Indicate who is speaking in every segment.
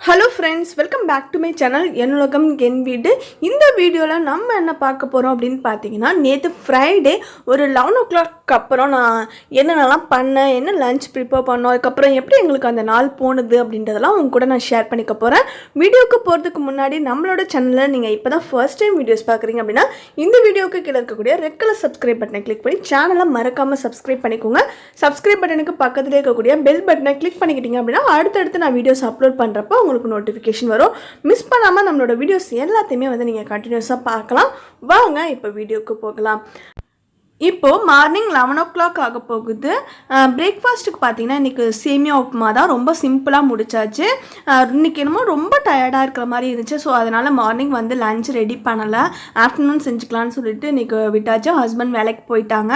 Speaker 1: Hello ஃப்ரெண்ட்ஸ், welcome back to my channel என்னுலகம் என் வீடு. இந்த வீடியோவில் நம்ம என்ன பார்க்க போகிறோம் அப்படின்னு பார்த்தீங்கன்னா, நேற்று ஃப்ரைடே ஒரு 11 o'clock அப்புறம் நான் என்னென்னலாம் பண்ணேன், என்ன லஞ்ச் ப்ரிப்பேர் பண்ணோம், அதுக்கப்புறம் எப்படி எங்களுக்கு அந்த நாள் போனது அப்படின்றதெல்லாம் உங்க கூட நான் ஷேர் பண்ணிக்க போகிறேன். வீடியோக்கு போகிறதுக்கு முன்னாடி நம்மளோட சேனலில் நீங்கள் இப்போ தான் ஃபர்ஸ்ட் டைம் வீடியோஸ் பார்க்குறீங்க அப்படின்னா இந்த வீடியோக்கு கீழே இருக்கக்கூடிய ரெட் கலர் சப்ஸ்கிரைப் பட்டனை கிளிக் பண்ணி சேனலை மறக்காமல் சப்ஸ்கிரைப் பண்ணிக்கோங்க. சப்ஸ்கிரைப் பட்டனுக்கு பக்கத்தில் இருக்கக்கூடிய பெல் பட்டனை கிளிக் பண்ணிக்கிட்டீங்க அப்படின்னா அடுத்தடுத்து நான் வீடியோஸ் அப்லோட் பண்ணுறப்போ உங்களுக்கு நோட்டிஃபிகேஷன் வரும். மிஸ் பண்ணாமல் நம்மளோட வீடியோஸ் எல்லாத்தையுமே நீங்கள் கண்டினியூஸாக பார்க்கலாம். வாங்க இப்போ வீடியோக்கு போகலாம். இப்போது மார்னிங் 11 o'clock ஆக போகுது. பிரேக்ஃபாஸ்ட்டுக்கு பார்த்தீங்கன்னா இன்றைக்கி சேமியா உப்புமா தான், ரொம்ப சிம்பிளாக முடிச்சாச்சு. இன்றைக்கி என்னமோ ரொம்ப டயர்டாக இருக்கிற மாதிரி இருந்துச்சு. ஸோ அதனால் மார்னிங் லஞ்ச் ரெடி பண்ணலை, ஆஃப்டர்நூன் செஞ்சுக்கலான்னு சொல்லிட்டு இன்றைக்கி விட்டாச்சு. ஹஸ்பண்ட் வேலைக்கு போயிட்டாங்க.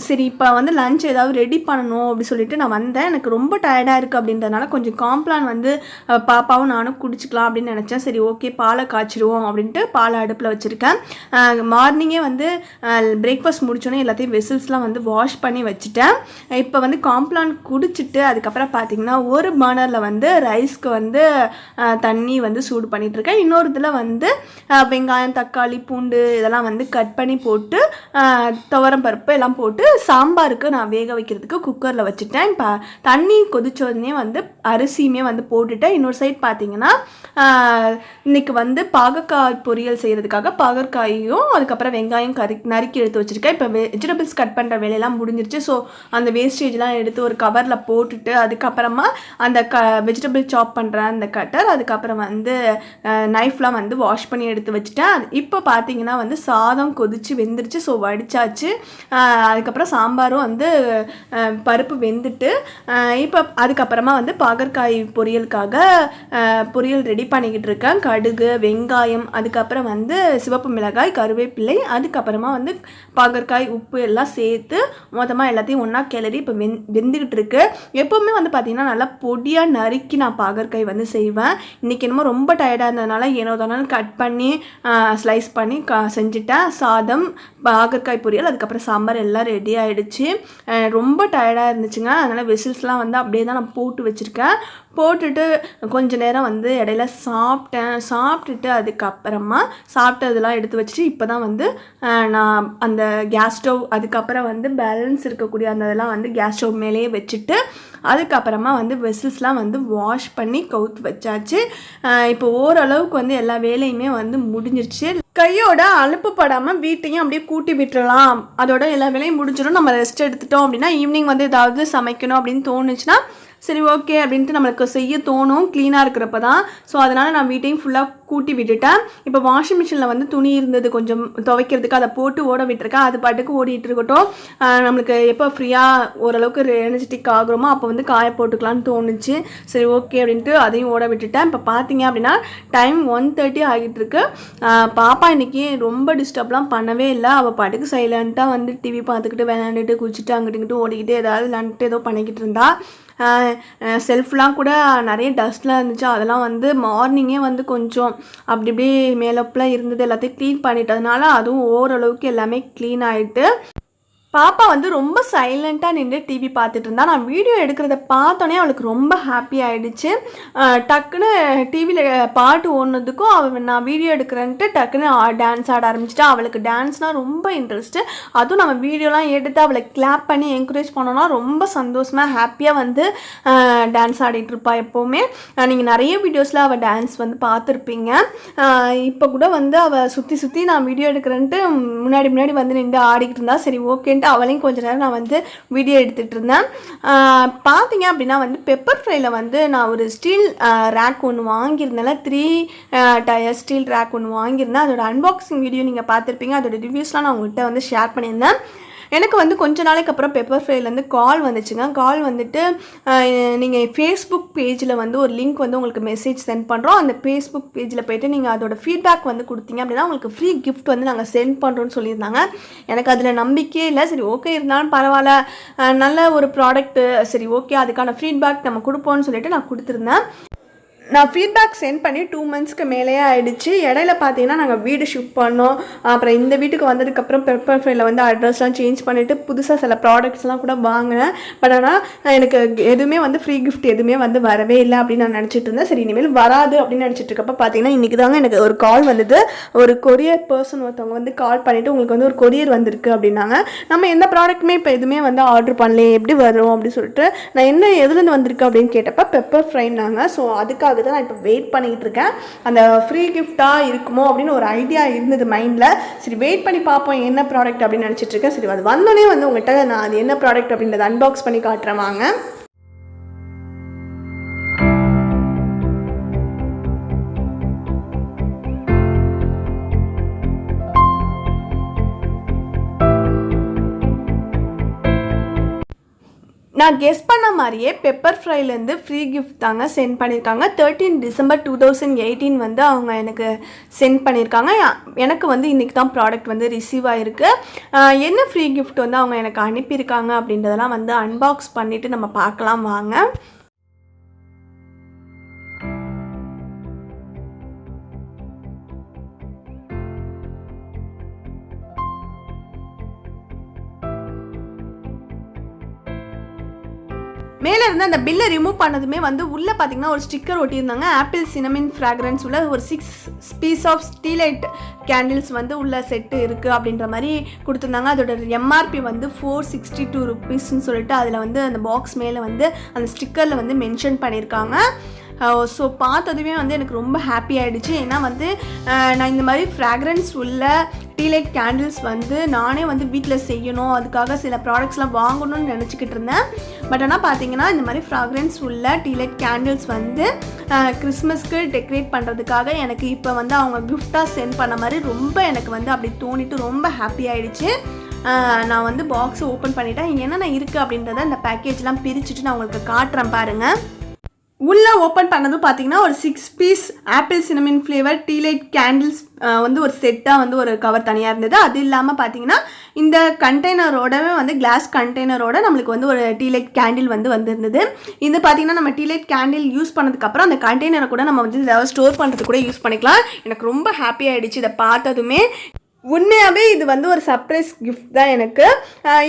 Speaker 1: சரி இப்போ லஞ்ச் ஏதாவது ரெடி பண்ணணும் அப்படி சொல்லிட்டு நான் வந்தேன். எனக்கு ரொம்ப டயர்டாக இருக்குது அப்படின்றதுனால கொஞ்சம் காம்ப்ளான் பாப்பாவும் நானும் குடிச்சிக்கலாம் அப்படின்னு நினச்சேன். சரி ஓகே பாலை காய்ச்சிடுவோம் அப்படின்ட்டு பாலை அடுப்பில் வச்சுருக்கேன். மார்னிங்கே பிரேக்ஃபாஸ்ட் முடிச்சோன்னே எல்லாத்தையும் வெசில்ஸ்லாம் வாஷ் பண்ணி வச்சுட்டேன். இப்போ காம்ப்ளான் குடிச்சிட்டு அதுக்கப்புறம் பார்த்தீங்கன்னா ஒரு பர்னரில் ரைஸ்க்கு தண்ணி சூடு பண்ணிகிட்ருக்கேன். இன்னொரு இதில் வெங்காயம் தக்காளி பூண்டு இதெல்லாம் கட் பண்ணி போட்டு துவரம் பருப்பு எல்லாம் போட்டு சாம்பாருக்கு நான் வேக வைக்கிறதுக்கு குக்கரில் வச்சுட்டேன். இப்போ தண்ணி கொதிச்சோடனே அரிசியுமே போட்டுட்டேன். இன்னொரு சைட் பார்த்தீங்கன்னா இன்றைக்கி பாகற்காய் பொரியல் செய்கிறதுக்காக பாகற்காயும் அதுக்கப்புறம் வெங்காயம் நறுக்கி எடுத்து வச்சுருக்கேன். இப்போ வெஜிடபிள்ஸ் கட் பண்ணுற வேலையெல்லாம் முடிஞ்சிருச்சு. ஸோ அந்த வேஸ்டேஜ்லாம் எடுத்து ஒரு கவரில் போட்டுட்டு அதுக்கப்புறமா அந்த வெஜிடபிள் சாப் பண்ணுற அந்த கட்டர் அதுக்கப்புறம் நைஃப்லாம் வாஷ் பண்ணி எடுத்து வச்சுட்டேன். இப்போ பார்த்தீங்கன்னா சாதம் கொதிச்சு வெந்துருச்சு. ஸோ வடிச்சாச்சு. அதுக்கப்புறம் சாம்பாரும் பருப்பு வெந்துட்டு இப்போ அதுக்கப்புறமா பாகற்காய் பொரியலுக்காக பொரியல் ரெடி பண்ணிக்கிட்டு இருக்கேன். கடுகு வெங்காயம் அதுக்கப்புறம் சிவப்பு மிளகாய் கருவேப்பிலை அதுக்கப்புறமா பாகற்காய் உப்பு எல்லாம் சேர்த்து மொத்தமாக எல்லாத்தையும் ஒன்றா கிளறி இப்போ வெந்துக்கிட்டு இருக்கு. எப்போவுமே பார்த்தீங்கன்னா நல்லா பொடியாக நறுக்கி நான் பாகற்காய் செய்வேன். இன்றைக்கி என்னமோ ரொம்ப டயர்டாக இருந்ததுனால ஏனோதானாலும் கட் பண்ணி ஸ்லைஸ் பண்ணி செஞ்சுட்டேன். சாதம் பாகற்காய் பொரியல் அதுக்கப்புறம் சாம்பார் எல்லாம் ரெடி ஆகிடுச்சு. ரொம்ப டயர்டாக இருந்துச்சுங்க. அதனால் வெசில்ஸ்லாம் அப்படியே தான் நான் போட்டு வச்சுருக்கேன். போட்டுட்டு கொஞ்ச நேரம் இடையில சாப்பிட்டுட்டு அதுக்கப்புறமா சாப்பிட்டதெல்லாம் எடுத்து வச்சுட்டு இப்போ தான் நான் அந்த கேஸ் ஸ்டவ் அதுக்கப்புறம் பேலன்ஸ் இருக்கக்கூடிய அந்த இதெல்லாம் கேஸ் ஸ்டவ் மேலேயே வச்சுட்டு அதுக்கப்புறமா வெசில்ஸ்லாம் வாஷ் பண்ணி கவுத்து வச்சாச்சு. இப்போ ஓரளவுக்கு எல்லா வேலையுமே முடிஞ்சிருச்சு. கையோட அலுப்பு படாமல் வீட்டையும் அப்படியே கூட்டி விட்டுறலாம், அதோட எல்லா வேலையும் முடிஞ்சிடும். நம்ம ரெஸ்ட் எடுத்துட்டோம் அப்படின்னா ஈவினிங் ஏதாவது சமைக்கணும் அப்படின்னு தோணுச்சுன்னா சரி ஓகே அப்படின்ட்டு நம்மளுக்கு செய்ய தோணும் க்ளீனாக இருக்கிறப்ப தான். ஸோ அதனால் நான் வீட்டையும் ஃபுல்லாக கூட்டி விட்டுட்டேன். இப்போ வாஷிங் மிஷினில் துணி இருந்தது கொஞ்சம் துவைக்கிறதுக்கு அதை போட்டு ஓட விட்டுருக்கேன். அது பாட்டுக்கு ஓடிட்டு இருக்கட்டும். நம்மளுக்கு எப்போ ஃப்ரீயாக ஓரளவுக்கு எனர்ஜெட்டிக் ஆகுறோமோ அப்போ காய போட்டுக்கலான்னு தோணுச்சு. சரி ஓகே அப்படின்ட்டு அதையும் ஓட விட்டுட்டேன். இப்போ பார்த்தீங்க அப்படின்னா டைம் 1:30 ஆகிட்டு இருக்கு. பாப்பா இன்றைக்கி ரொம்ப டிஸ்டர்ப்லாம் பண்ணவே இல்லை. அவள் பாட்டுக்கு சைலண்ட்டாக டிவி பார்த்துக்கிட்டு விளையாண்டுட்டு குளிச்சுட்டு அங்கிட்டு இங்கிட்டு ஓடிக்கிட்டு ஏதாவது விளையாண்டுட்டு ஏதோ பண்ணிக்கிட்டு இருந்தா. செல்ஃப்லாம் கூட நிறைய டஸ்ட்லாம் இருந்துச்சு. அதெல்லாம் மார்னிங்கே கொஞ்சம் அப்படி இப்படி மேலப்பெலாம் இருந்தது எல்லாத்தையும் க்ளீன் பண்ணிட்டதுனால அதுவும் ஓரளவுக்கு எல்லாமே க்ளீன் ஆகிட்டு பாப்பா ரொம்ப சைலண்ட்டாக நின்று டிவி பார்த்துட்டு இருந்தா. நான் வீடியோ எடுக்கிறத பார்த்தோன்னே அவளுக்கு ரொம்ப ஹாப்பி ஆகிடுச்சு. டக்குன்னு டிவியில் பாட்டு ஓடுனதுக்கும் நான் வீடியோ எடுக்கிறேன்ட்டு டக்குன்னு டான்ஸ் ஆட ஆரம்பிச்சிட்டா. அவளுக்கு டான்ஸ்னால் ரொம்ப இன்ட்ரெஸ்ட்டு. அதுவும் நம்ம வீடியோலாம் எடுத்து அவளை கிளாப் பண்ணி என்கரேஜ் பண்ணோன்னா ரொம்ப சந்தோஷமாக ஹாப்பியாக டான்ஸ் ஆடிட்டுருப்பா எப்போவுமே. நீங்கள் நிறைய வீடியோஸில் அவள் டான்ஸ் பார்த்துருப்பீங்க. இப்போ கூட அவள் சுற்றி நான் வீடியோ எடுக்கிறேன்ட்டு முன்னாடி நின்று ஆடிக்கிட்டு இருந்தா. சரி ஓகேன்ட்டு அவளையும் கொஞ்ச நேரம் நான் வீடியோ எடுத்துகிட்டு இருந்தேன். பார்த்தீங்க அப்படின்னா பெப்பர் ஃப்ரையில் நான் ஒரு ஸ்டீல் ரேக் ஒன்று வாங்கியிருந்தேன். 3 டயர் ஸ்டீல் ரேக் ஒன்று வாங்கியிருந்தேன். அதோட அன்பாக்சிங் வீடியோ நீங்கள் பார்த்துருப்பீங்க. அதோட ரிவ்யூஸ்லாம் நான் உங்கள்கிட்ட ஷேர் பண்ணியிருந்தேன். எனக்கு கொஞ்ச நாளைக்கு அப்புறம் பெப்பர் ஃப்ரைலேருந்து கால் வந்துச்சுங்க. கால் நீங்கள் ஃபேஸ்புக் பேஜில் ஒரு லிங்க் உங்களுக்கு மெசேஜ் சென்ட் பண்ணுறோம். அந்த ஃபேஸ்புக் பேஜில் போய்ட்டு நீங்கள் அதோட ஃபீட்பேக் கொடுத்தீங்க அப்படின்னா உங்களுக்கு ஃப்ரீ கிஃப்ட் நாங்கள் சென்ட் பண்ணுறோன்னு சொல்லியிருந்தாங்க. எனக்கு அதில் நம்பிக்கையே இல்லை. சரி ஓகே இருந்தாலும் பரவாயில்ல, நல்ல ஒரு ப்ராடக்ட்டு, சரி ஓகே அதுக்கான ஃபீட்பேக் நம்ம கொடுப்போம்னு சொல்லிட்டு நான் கொடுத்துருந்தேன். நான் ஃபீட்பேக் சென்ட் பண்ணி 2 மந்த்ஸ்க்கு மேலேயே ஆகிடுச்சு. இடையில பார்த்தீங்கன்னா நாங்கள் வீடு ஷிஃப்ட் பண்ணோம். அப்புறம் இந்த வீட்டுக்கு வந்ததுக்கப்புறம் பெப்பர் ஃப்ரையில் வந்து அட்ரஸ்லாம் சேஞ்ச் பண்ணிவிட்டு புதுசாக சில ப்ராடக்ட்ஸ்லாம் கூட வாங்கினேன். பட் ஆனால் எனக்கு எதுவுமே வந்து ஃப்ரீ கிஃப்ட் எதுவுமே வந்து வரவே இல்லை அப்படின்னு நான் நினச்சிட்டு இருந்தேன். சரி இனிமேல் வராது அப்படின்னு நினச்சிட்டு இருக்கப்போ பார்த்தீங்கன்னா இன்றைக்கி தாங்க எனக்கு ஒரு கால் வந்தது. ஒரு கொரியர் பர்சன் ஒருத்தவங்க வந்து கால் பண்ணிவிட்டு உங்களுக்கு வந்து ஒரு கொரியர் வந்திருக்கு அப்படின்னாங்க. நம்ம எந்த ப்ராடக்ட்டுமே இப்போ எதுவுமே வந்து ஆர்டர் பண்ணல, எப்படி வரும் அப்படின்னு சொல்லிட்டு நான் என்ன எதுலேருந்து வந்திருக்கு அப்படின்னு கேட்டப்போ பெப்பர் ஃப்ரைனாங்க. ஸோ அதுக்காக தான் நான் இப்போ வெயிட் பண்ணிக்கிட்டு இருக்கேன். அந்த ஃப்ரீ கிஃப்டாக இருக்குமோ அப்படின்னு ஒரு ஐடியா இருந்தது மைண்டில். சரி வெயிட் பண்ணி பார்ப்போம் என்ன ப்ராடக்ட் அப்படின்னு நினச்சிட்டு இருக்கேன். சரி அது வந்தோடனே வந்து உங்கள்கிட்ட நான் அது என்ன ப்ராடக்ட் அப்படின்றத அன்பாக்ஸ் பண்ணி காட்டுறேன் வாங்க. நான் கெஸ் பண்ண மாதிரியே பெப்பர் ஃப்ரைலேருந்து ஃப்ரீ கிஃப்ட் தாங்க சென்ட் பண்ணியிருக்காங்க. 13 டிசம்பர் 2018 வந்து அவங்க எனக்கு சென்ட் பண்ணியிருக்காங்க. எனக்கு வந்து இன்றைக்கி தான் ப்ராடக்ட் வந்து ரிசீவ் ஆகிருக்கு. என்ன ஃப்ரீ கிஃப்ட் வந்து அவங்க எனக்கு அனுப்பியிருக்காங்க அப்படின்றதெல்லாம் வந்து அன்பாக்ஸ் பண்ணிவிட்டு நம்ம பார்க்கலாம் வாங்க. மேலே இருந்து அந்த பில்லை ரிமூவ் பண்ணதுமே வந்து உள்ளே பார்த்தீங்கன்னா ஒரு ஸ்டிக்கர் ஒட்டியிருந்தாங்க. ஆப்பிள் சினமின் ஃப்ராக்ரன்ஸ் உள்ள ஒரு 6 பீஸ் ஆஃப் டீலைட் கேண்டில்ஸ் வந்து உள்ள செட்டு இருக்குது அப்படின்ற மாதிரி கொடுத்துருந்தாங்க. அதோட எம்ஆர்பி வந்து 462 ருபீஸ்ன்னு சொல்லிட்டு அதில் வந்து அந்த பாக்ஸ் மேலே வந்து அந்த ஸ்டிக்கரில் வந்து மென்ஷன் பண்ணியிருக்காங்க. ஸோ பார்த்ததுமே வந்து எனக்கு ரொம்ப ஹாப்பி ஆகிடுச்சு. ஏன்னா வந்து நான் இந்த மாதிரி ஃப்ராக்ரன்ஸ் உள்ள டீலைட் கேண்டில்ஸ் வந்து நானே வந்து வீட்டில் செய்யணும், அதுக்காக சில ப்ராடக்ட்ஸ்லாம் வாங்கணும்னு நினச்சிக்கிட்டு இருந்தேன். பட் ஆனால் பார்த்தீங்கன்னா இந்த மாதிரி ஃப்ராக்ரன்ஸ் உள்ள டீலைட் கேண்டில்ஸ் வந்து கிறிஸ்மஸ்க்கு டெக்கரேட் பண்ணுறதுக்காக எனக்கு இப்போ வந்து அவங்க கிஃப்டாக சென்ட் பண்ண மாதிரி ரொம்ப எனக்கு வந்து அப்படி தோணிட்டு ரொம்ப ஹாப்பி ஆகிடுச்சு. நான் வந்து பாக்ஸை ஓப்பன் பண்ணிட்டேன். என்னென்ன இருக்குது அப்படின்றத இந்த பேக்கேஜ்லாம் பிரிச்சுட்டு நான் உங்களுக்கு காட்டுறேன் பாருங்கள். உள்ளே ஓப்பன் பண்ணதும் பார்த்தீங்கன்னா ஒரு 6 பீஸ் ஆப்பிள் சினமின் ஃப்ளேவர் டீலைட் கேண்டில்ஸ் வந்து ஒரு செட்டாக வந்து ஒரு கவர் தனியாக இருந்தது. அது இல்லாமல் பார்த்தீங்கன்னா இந்த கண்டெய்னரோடவே வந்து கிளாஸ் கண்டெய்னரோட நம்மளுக்கு வந்து ஒரு டீலைட் கேண்டில் வந்து வந்திருந்தது. இது பார்த்தீங்கன்னா நம்ம டீலைட் கேண்டில் யூஸ் பண்ணதுக்கப்புறம் அந்த கண்டெய்னரை கூட நம்ம வந்து ஏதாவது ஸ்டோர் பண்ணுறதுக்கு கூட யூஸ் பண்ணிக்கலாம். எனக்கு ரொம்ப ஹாப்பி ஆகிடுச்சு இதை பார்த்ததுமே. உண்மையாகவே இது வந்து ஒரு சர்ப்ரைஸ் கிஃப்ட் தான் எனக்கு.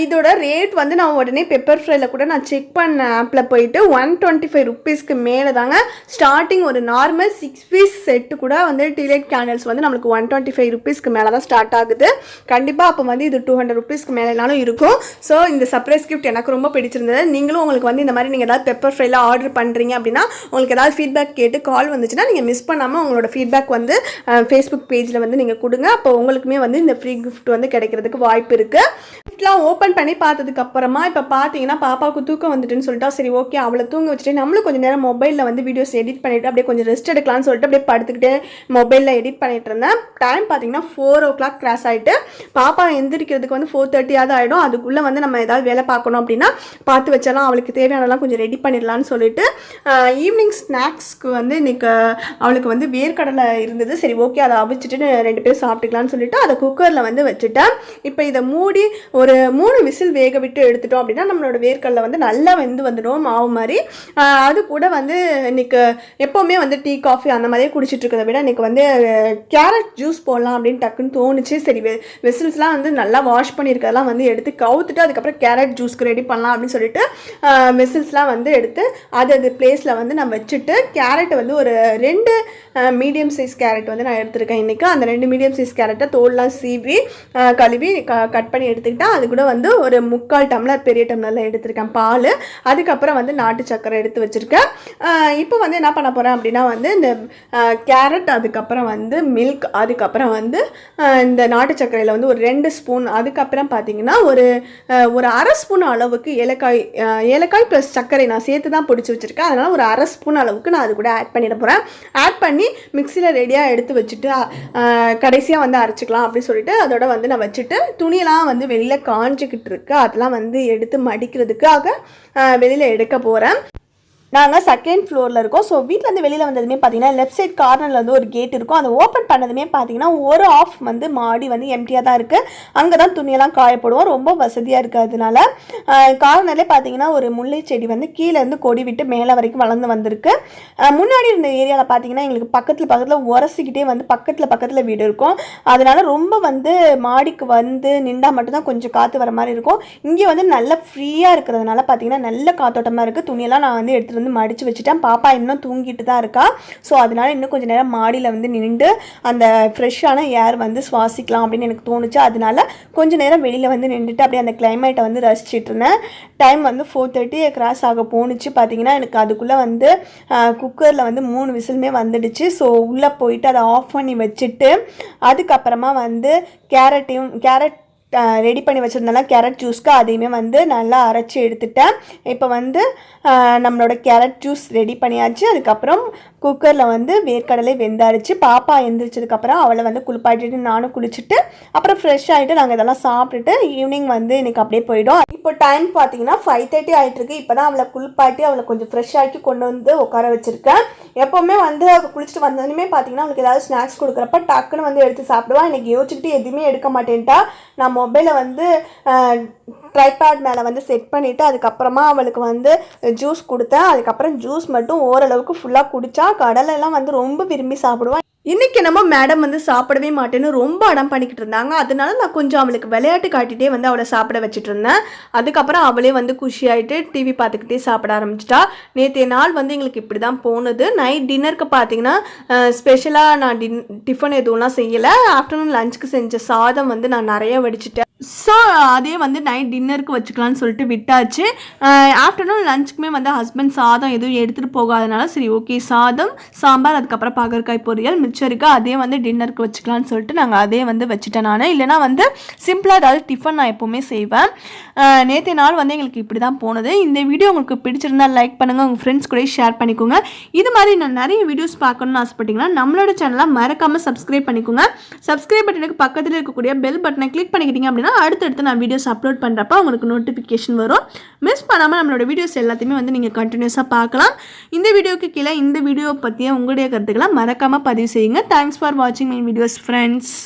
Speaker 1: இதோட ரேட் வந்து நான் உடனே பெப்பர் ஃப்ரையில் கூட நான் செக் பண்ண ஆப்பில் போயிட்டு 125 ருபீஸ்க்கு மேலே தாங்க ஸ்டார்டிங். ஒரு நார்மல் 6 பீஸ் செட்டு கூட வந்து டீலைட் கேண்டில்ஸ் வந்து நம்மளுக்கு 125 ருபீஸ்க்கு மேலே தான் ஸ்டார்ட் ஆகுது. கண்டிப்பாக அப்போ வந்து இது 200 ருபீஸ்க்கு மேலேனாலும் இருக்கும். ஸோ இந்த சர்ப்ரைஸ் கிஃப்ட் எனக்கு ரொம்ப பிடிச்சிருந்தது. நீங்களும் உங்களுக்கு வந்து இந்த மாதிரி நீங்கள் ஏதாவது பெப்பர் ஃப்ரையில் ஆர்டர் பண்ணுறீங்க அப்படின்னா உங்களுக்கு ஏதாவது ஃபீட்பேக் கேட்டு கால் வந்துச்சுன்னா நீங்கள் மிஸ் பண்ணாமல் உங்களோட ஃபீட்பேக் வந்து ஃபேஸ்புக் பேஜில் வந்து நீங்கள் கொடுங்க. அப்போ உங்களுக்குமே வந்து இந்த ஃப்ரீ கிஃப்ட் வந்து கிடைக்கிறதுக்கு வாய்ப்பு இருக்கு. கிஃப்ட்லாம் ஓப்பன் பண்ணி பார்த்ததுக்கு அப்புறமா இப்போ பார்த்தீங்கன்னா பாப்பாவுக்கு தூக்கம் வந்துட்டுன்னு சொல்லிட்டா சரி ஓகே அவளை தூங்க வச்சுட்டு நம்மளும் கொஞ்சம் நேரம் மொபைலில் வந்து வீடியோஸ் எடிட் பண்ணிட்டு அப்படியே கொஞ்சம் ரெஸ்ட் எடுக்கலாம்னு சொல்லிட்டு அப்படியே படுத்துக்கிட்டு மொபைலில் எடிட் பண்ணிட்டு இருந்தேன். டைம் பார்த்தீங்கன்னா 4 o'clock கிராஸ் ஆகிட்டு பாப்பா எந்திரிக்கிறதுக்கு வந்து 4:30 ஆகிடும். அதுக்குள்ளே வந்து நம்ம ஏதாவது வேலை பார்க்கணும் அப்படின்னா பார்த்து வச்சாலும் அவளுக்கு தேவையானலாம் கொஞ்சம் ரெடி பண்ணிடலான்னு சொல்லிட்டு ஈவினிங் ஸ்நாக்ஸ்க்கு வந்து இன்னைக்கு அவளுக்கு வந்து வேர்க்கடலை இருந்தது. சரி ஓகே அதை அவிச்சிட்டு 2 பேர் சாப்பிட்டுக்கலான்னு சொல்லிட்டு அதை குக்கரில் வந்து வச்சுட்டேன். இப்போ இதை மூடி ஒரு 3 விசில் வேக விட்டு எடுத்துட்டோம் அப்படின்னா நம்மளோட வேர்க்கடலை வந்து நல்லா வெந்து வந்துடும் மாவு மாதிரி. அது கூட வந்து இன்றைக்கி எப்போவுமே வந்து டீ காஃபி அந்த மாதிரியே குடிச்சிட்டு இருக்கிறத விட இன்றைக்கி வந்து கேரட் ஜூஸ் போடலாம் அப்படின்னு டக்குன்னு தோணுச்சு. சரி வெசில்ஸ்லாம் வந்து நல்லா வாஷ் பண்ணியிருக்கிறதெல்லாம் வந்து எடுத்து கவுத்துட்டு அதுக்கப்புறம் கேரட் ஜூஸ்க்கு ரெடி பண்ணலாம் அப்படின்னு சொல்லிட்டு வெசில்ஸ்லாம் வந்து எடுத்து அது பிளேஸில் வந்து நான் வச்சுட்டு கேரட் வந்து ஒரு 2 மீடியம் சைஸ் கேரட் வந்து நான் எடுத்துருக்கேன் இன்றைக்கி. அந்த 2 மீடியம் சைஸ் கேரட்டை தோல்லாம் சீவி கழுவி கட் பண்ணி எடுத்துக்கிட்டேன். அது கூட வந்து ஒரு 3/4 டம்ளர் பெரிய டம்ளரில் எடுத்திருக்கேன் பால். அதுக்கப்புறம் வந்து நாட்டு சக்கரை எடுத்து வச்சுருக்கேன். இப்போ வந்து என்ன பண்ண போகிறேன் அப்படின்னா வந்து இந்த கேரட் அதுக்கப்புறம் வந்து மில்க் அதுக்கப்புறம் வந்து இந்த நாட்டு சக்கரையில் வந்து ஒரு 2 ஸ்பூன் அதுக்கப்புறம் பார்த்தீங்கன்னா ஒரு 1/2 ஸ்பூன் அளவுக்கு ஏலக்காய் ப்ளஸ் சர்க்கரை நான் சேர்த்து தான் பிடிச்சி வச்சுருக்கேன். அதனால் ஒரு 1/2 ஸ்பூன் அளவுக்கு நான் அது கூட ஆட் பண்ணிட போகிறேன். ஆட் பண்ணி மிக்சியில் ரெடியாக எடுத்து வச்சுட்டு கடைசியாக வந்து அரைச்சிக்கலாம் அப்படின்னு சொல்லிட்டு அதோட வந்து நான் வச்சுட்டு துணியெல்லாம் வந்து வெளியில் காஞ்சிக்கிட்டு இருக்கு. அதெல்லாம் வந்து எடுத்து மடிக்கிறதுக்காக வெளியில் எடுக்க போகிறேன். நாங்கள் செகண்ட் ஃப்ளோரில் இருக்கோம். ஸோ வீட்டிலேருந்து வெளியில் வந்ததுமே பார்த்தீங்கன்னா லெஃப்ட் சைட் கார்னரில் வந்து ஒரு கேட் இருக்கும். அதை ஓப்பன் பண்ணதுமே பார்த்தீங்கன்னா ஒரு ஆஃப் வந்து மாடி வந்து எம்டியாக தான் இருக்குது. அங்கே தான் துணியெல்லாம் காயப்படுவோம். ரொம்ப வசதியாக இருக்குது. அதனால கார்னர்லேயே பார்த்தீங்கன்னா ஒரு முல்லை செடி வந்து கீழேருந்து கொடி விட்டு மேலே வரைக்கும் வளர்ந்து வந்திருக்கு. முன்னாடி இருந்த ஏரியாவில் பார்த்தீங்கன்னா எங்களுக்கு பக்கத்தில் உரசிக்கிட்டே வந்து பக்கத்தில் வீடு இருக்கும். அதனால ரொம்ப வந்து மாடிக்கு வந்து நின்றா மட்டும்தான் கொஞ்சம் காற்று வர மாதிரி இருக்கும். இங்கே வந்து நல்லா ஃப்ரீயாக இருக்கிறதுனால பார்த்தீங்கன்னா நல்ல காத்தோட்டமாக இருக்குது. துணியெல்லாம் நான் வந்து எடுத்துகிட்டு வந்து மடித்து வச்சுட்டேன். பாப்பா இன்னும் தூங்கிட்டு தான் இருக்கா. ஸோ அதனால் இன்னும் கொஞ்சம் நேரம் மாடியில் வந்து நின்று அந்த ஃப்ரெஷ்ஷான ஏர் வந்து சுவாசிக்கலாம் அப்படின்னு எனக்கு தோணுச்சு. அதனால கொஞ்சம் நேரம் வெளியில் வந்து நின்றுட்டு அப்படியே அந்த கிளைமேட்டை வந்து ரசிச்சிட்டு இருந்தேன். டைம் வந்து 4:30 கிராஸ் ஆக போணுச்சு. பார்த்தீங்கன்னா எனக்கு அதுக்குள்ளே வந்து குக்கரில் வந்து 3 விசிலுமே வந்துடுச்சு. ஸோ உள்ளே போயிட்டு அதை ஆஃப் பண்ணி வச்சுட்டு அதுக்கப்புறமா வந்து கேரட் ரெடி பண்ணி வச்சுருந்தால கேரட் ஜூஸ்க்கு அதையுமே வந்து நல்லா அரைச்சி எடுத்துட்டேன். இப்போ வந்து நம்மளோட கேரட் ஜூஸ் ரெடி பண்ணியாச்சு. அதுக்கப்புறம் குக்கரில் வந்து வேர்க்கடலை வெந்தாரிச்சு. பாப்பா எந்திரிச்சதுக்கப்புறம் அவளை வந்து குளிப்பாட்டிட்டு நானும் குளிச்சுட்டு அப்புறம் ஃப்ரெஷ் ஆகிட்டு நாங்கள் இதெல்லாம் சாப்பிட்டுட்டு ஈவினிங் வந்து எனக்கு அப்படியே போயிடும். இப்போ டைம் பார்த்தீங்கன்னா 5:30 ஆகிட்டுருக்கு. இப்போ தான் அவளை குளிப்பாட்டி அவளை கொஞ்சம் ஃப்ரெஷ் ஆக்கி கொண்டு வந்து உட்கார வச்சுருக்கேன். எப்போவுமே வந்து அவள் குளிச்சுட்டு வந்ததுமே பார்த்தீங்கன்னா அவளுக்கு ஏதாவது ஸ்நாக்ஸ் கொடுக்குறப்ப டக்குன்னு வந்து எடுத்து சாப்பிடுவான். எனக்கு யோசிச்சுக்கிட்டு எதுவுமே எடுக்க மாட்டேன்ட்டா. நான் மொபைலை வந்து ட்ரைபேட் மேலே வந்து செட் பண்ணிவிட்டு அதுக்கப்புறமா அவளுக்கு வந்து ஜூஸ் கொடுத்தேன். அதுக்கப்புறம் ஜூஸ் மட்டும் ஓரளவுக்கு ஃபுல்லாக குடித்தா. கடலைலாம் வந்து ரொம்ப விரும்பி சாப்பிடுவான். இன்றைக்கி நம்ம மேடம் வந்து சாப்பிடவே மாட்டேன்னு ரொம்ப அடம் பண்ணிக்கிட்டு இருந்தாங்க. அதனால நான் கொஞ்சம் அவளுக்கு விளையாட்டு காட்டிகிட்டே வந்து அவளை சாப்பிட வச்சுட்டு இருந்தேன். அதுக்கப்புறம் அவளே வந்து குஷியாகிட்டு டிவி பார்த்துக்கிட்டே சாப்பிட ஆரம்பிச்சிட்டா. நேற்றைய நாள் வந்து எங்களுக்கு இப்படி தான் போனது. நைட் டின்னருக்கு பார்த்தீங்கன்னா ஸ்பெஷலாக நான் டிஃபன் எதுவும்லாம் செய்யலை. ஆஃப்டர்நூன் லஞ்சுக்கு செஞ்ச சாதம் வந்து நான் நிறைய வடிச்சிட்டேன். ஸோ அதே வந்து நைட் டின்னருக்கு வச்சுக்கலான்னு சொல்லிட்டு விட்டாச்சு. ஆஃப்டர்நூன் லஞ்சுக்குமே வந்து ஹஸ்பண்ட் சாதம் எதுவும் எடுத்துகிட்டு போகாதனால சரி ஓகே சாதம் சாம்பார் அதுக்கப்புறம் பாகற்காய் பொரியல் மிச்சம் இருக்குது. அதே வந்து டின்னருக்கு வச்சுக்கலான்னு சொல்லிட்டு நாங்கள் அதே வந்து வச்சுட்டேன். நான் இல்லைனா வந்து சிம்பிளாக ஏதாவது டிஃபன் நான் எப்போவுமே செய்வேன். நேற்றைய நாள் வந்து எங்களுக்கு இப்படி தான் போனது. இந்த வீடியோ உங்களுக்கு பிடிச்சிருந்தால் லைக் பண்ணுங்கள், உங்கள் ஃப்ரெண்ட்ஸ் கூட ஷேர் பண்ணிக்கோங்க. இது மாதிரி நான் நிறைய வீடியோஸ் பார்க்கணுன்னு ஆசைப்பட்டீங்கன்னா நம்மளோட சேனலை மறக்காமல் சப்ஸ்கிரைப் பண்ணிக்கோங்க. சப்ஸ்கிரைப் பட்டனுக்கு பக்கத்தில் இருக்கக்கூடிய பெல் பட்டனை கிளிக் பண்ணிக்கிட்டீங்க அப்படின்னா அடுத்தடுத்து நான் வீடியோஸ் அப்லோட் பண்ணுறப்ப உங்களுக்கு நோட்டிஃபிகேஷன் வரும். மிஸ் பண்ணாமல் நம்மளோட வீடியோஸ் எல்லாத்தையுமே வந்து நீங்கள் கண்டினியூஸாக பார்க்கலாம். இந்த வீடியோக்கு கீழே இந்த வீடியோ பற்றிய உங்களுடைய கருத்துக்களை மறக்காமல் பதிவு செய்யுங்க. தேங்க்ஸ் ஃபார் வாட்சிங் மை வீடியோஸ் ஃப்ரெண்ட்ஸ்.